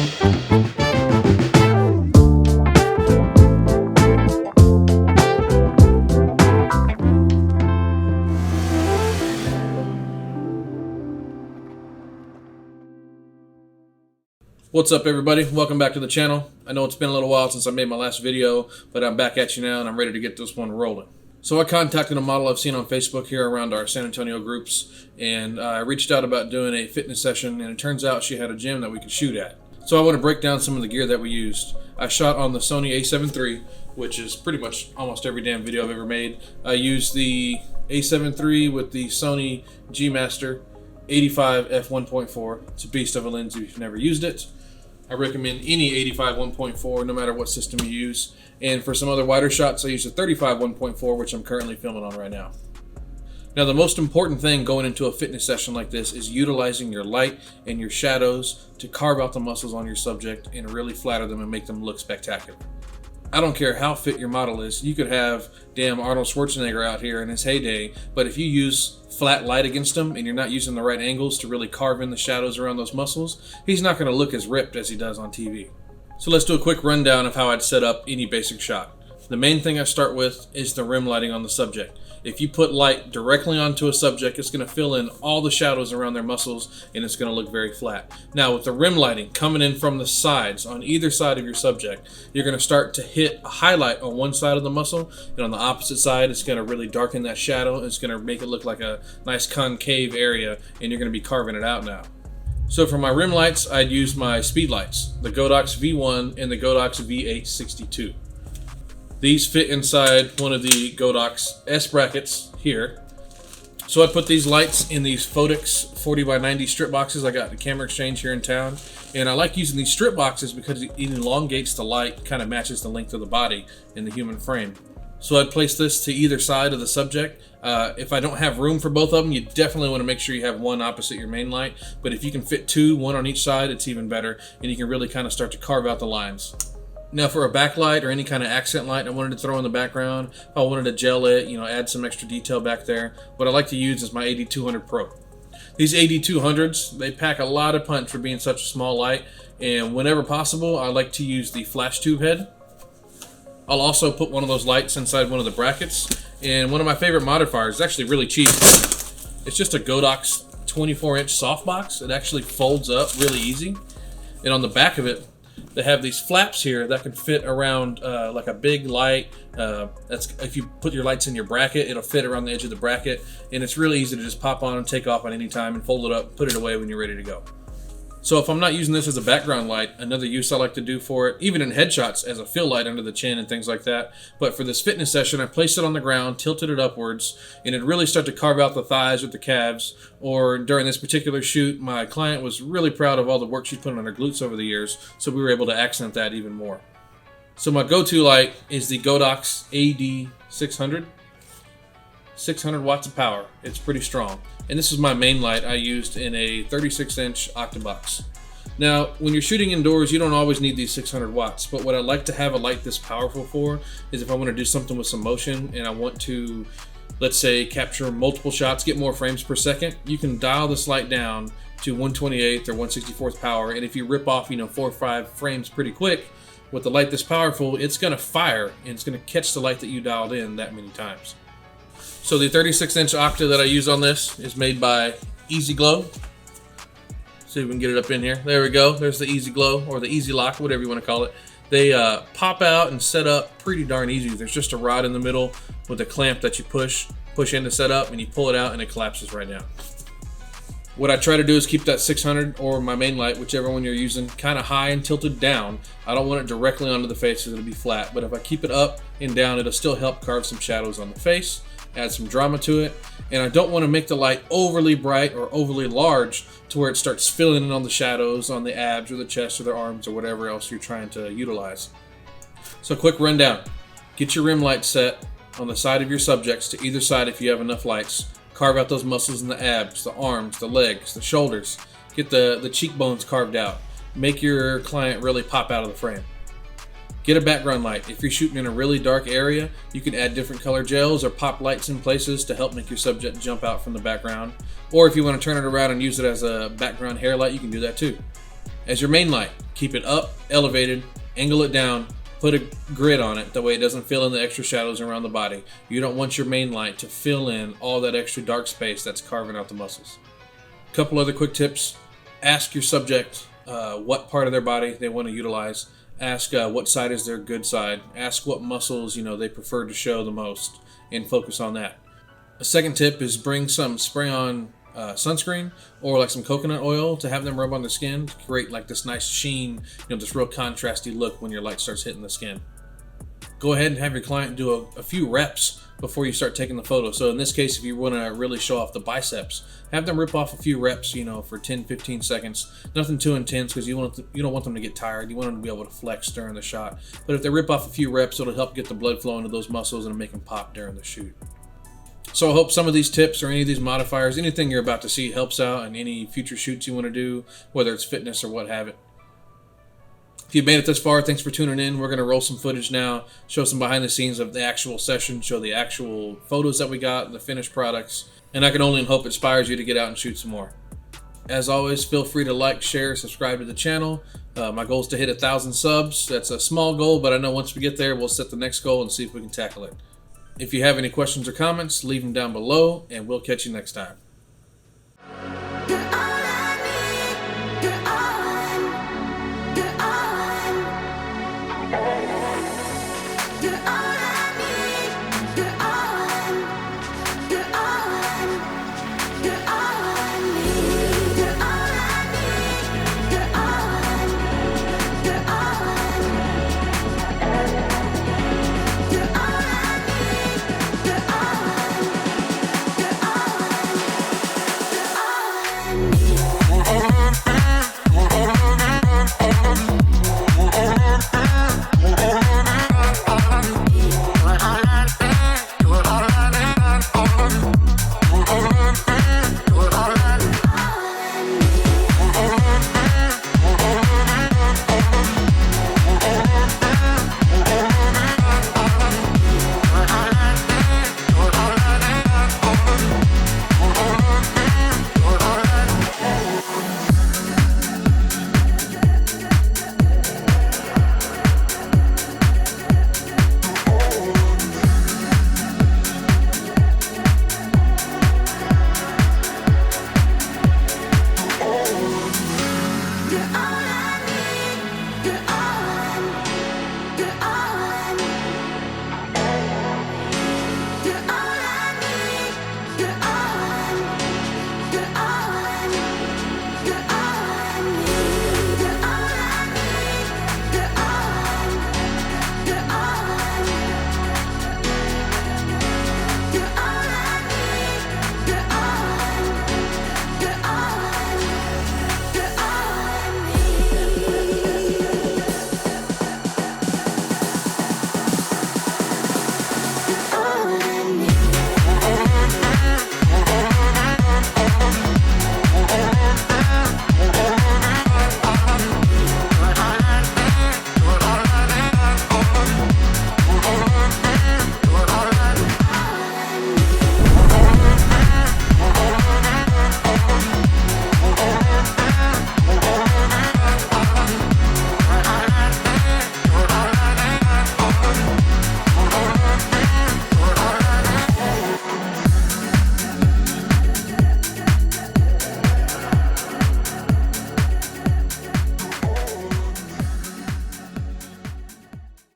What's up everybody, welcome back to the channel. I know it's been a little while since I made my last video, but I'm back at you now and I'm ready to get this one rolling. So I contacted a model I've seen on Facebook here around our San Antonio groups, and I reached out about doing a fitness session, and it turns out she had a gym that we could shoot at. So I want to break down some of the gear that we used. I shot on the Sony A7III, which is pretty much almost every damn video I've ever made. I used the A7 III with the Sony G Master 85 f1.4. It's a beast of a lens if you've never used it. I recommend any 85 1.4 no matter what system you use. And for some other wider shots, I use a 35 1.4, which I'm currently filming on right now. Now, the most important thing going into a fitness session like this is utilizing your light and your shadows to carve out the muscles on your subject and really flatter them and make them look spectacular. I don't care how fit your model is. You could have damn Arnold Schwarzenegger out here in his heyday, but if you use flat light against him and you're not using the right angles to really carve in the shadows around those muscles, he's not going to look as ripped as he does on TV. So let's do a quick rundown of how I'd set up any basic shot. The main thing I start with is the rim lighting on the subject. If you put light directly onto a subject, it's going to fill in all the shadows around their muscles and it's going to look very flat. Now with the rim lighting coming in from the sides, on either side of your subject, you're going to start to hit a highlight on one side of the muscle, and on the opposite side it's going to really darken that shadow. It's going to make it look like a nice concave area, and you're going to be carving it out now. So for my rim lights, I'd use my speed lights, the Godox V1 and the Godox V862. These fit inside one of the Godox S brackets here. So I put these lights in these Photox 40x90 strip boxes I got at the Camera Exchange here in town. And I like using these strip boxes because it elongates the light, kind of matches the length of the body in the human frame. So I'd place this to either side of the subject. If I don't have room for both of them, you definitely want to make sure you have one opposite your main light. But if you can fit two, one on each side, it's even better. And you can really kind of start to carve out the lines. Now for a backlight or any kind of accent light I wanted to throw in the background, if I wanted to gel it, add some extra detail back there, what I like to use is my AD200 Pro. These AD200s, they pack a lot of punch for being such a small light, and whenever possible, I like to use the flash tube head. I'll also put one of those lights inside one of the brackets, and one of my favorite modifiers is actually really cheap. It's just a Godox 24-inch softbox. It actually folds up really easy, and on the back of it, they have these flaps here that can fit around like a big light. That's if you put your lights in your bracket, it'll fit around the edge of the bracket, and it's really easy to just pop on and take off at any time and fold it up, put it away when you're ready to go. So if I'm not using this as a background light, another use I like to do for it, even in headshots as a fill light under the chin and things like that, but for this fitness session, I placed it on the ground, tilted it upwards, and it'd really start to carve out the thighs with the calves. Or during this particular shoot, my client was really proud of all the work she'd put on her glutes over the years, so we were able to accent that even more. So my go-to light is the Godox AD600. 600 watts of power. It's pretty strong. And this is my main light I used in a 36-inch octabox. Now, when you're shooting indoors, you don't always need these 600 watts, but what I like to have a light this powerful for is if I want to do something with some motion and I want to, let's say, capture multiple shots, get more frames per second, you can dial this light down to 1/28 or 1/64 power, and if you rip off, 4 or 5 frames pretty quick, with the light this powerful, it's going to fire, and it's going to catch the light that you dialed in that many times. So the 36-inch Octa that I use on this is made by Easy Glow. See if we can get it up in here. There we go. There's the Easy Glow, or the Easy Lock, whatever you want to call it. They pop out and set up pretty darn easy. There's just a rod in the middle with a clamp that you push in to set up, and you pull it out and it collapses right down. What I try to do is keep that 600 or my main light, whichever one you're using, kind of high and tilted down. I don't want it directly onto the face because it'll be flat, but if I keep it up and down, it'll still help carve some shadows on the face, add some drama to it, and I don't want to make the light overly bright or overly large to where it starts filling in on the shadows on the abs or the chest or the arms or whatever else you're trying to utilize. So quick rundown. Get your rim light set on the side of your subjects to either side if you have enough lights. Carve out those muscles in the abs, the arms, the legs, the shoulders. Get the cheekbones carved out. Make your client really pop out of the frame. Get a background light. If you're shooting in a really dark area, you can add different color gels or pop lights in places to help make your subject jump out from the background. Or if you want to turn it around and use it as a background hair light, you can do that too. As your main light, Keep it up, elevated, angle it down, put a grid on it, that way it doesn't fill in the extra shadows around the body. You don't want your main light to fill in all that extra dark space that's carving out the muscles. A couple other quick tips. Ask your subject what part of their body they want to utilize. Ask what side is their good side. Ask what muscles they prefer to show the most, and focus on that. A second tip is bring some spray-on sunscreen or like some coconut oil to have them rub on the skin to create like this nice sheen, this real contrasty look when your light starts hitting the skin. Go ahead and have your client do a few reps before you start taking the photo. So in this case, if you want to really show off the biceps, have them rip off a few reps, for 10-15 seconds. Nothing too intense, because you don't want them to get tired. You want them to be able to flex during the shot. But if they rip off a few reps, it'll help get the blood flowing to those muscles and make them pop during the shoot. So I hope some of these tips or any of these modifiers, anything you're about to see, helps out in any future shoots you want to do, whether it's fitness or what have it. If you've made it this far, thanks for tuning in. We're going to roll some footage now, show some behind the scenes of the actual session, show the actual photos that we got, the finished products, and I can only hope it inspires you to get out and shoot some more. As always, feel free to like, share, subscribe to the channel. My goal is to hit 1,000 subs. That's a small goal, but I know once we get there, we'll set the next goal and see if we can tackle it. If you have any questions or comments, leave them down below, and we'll catch you next time.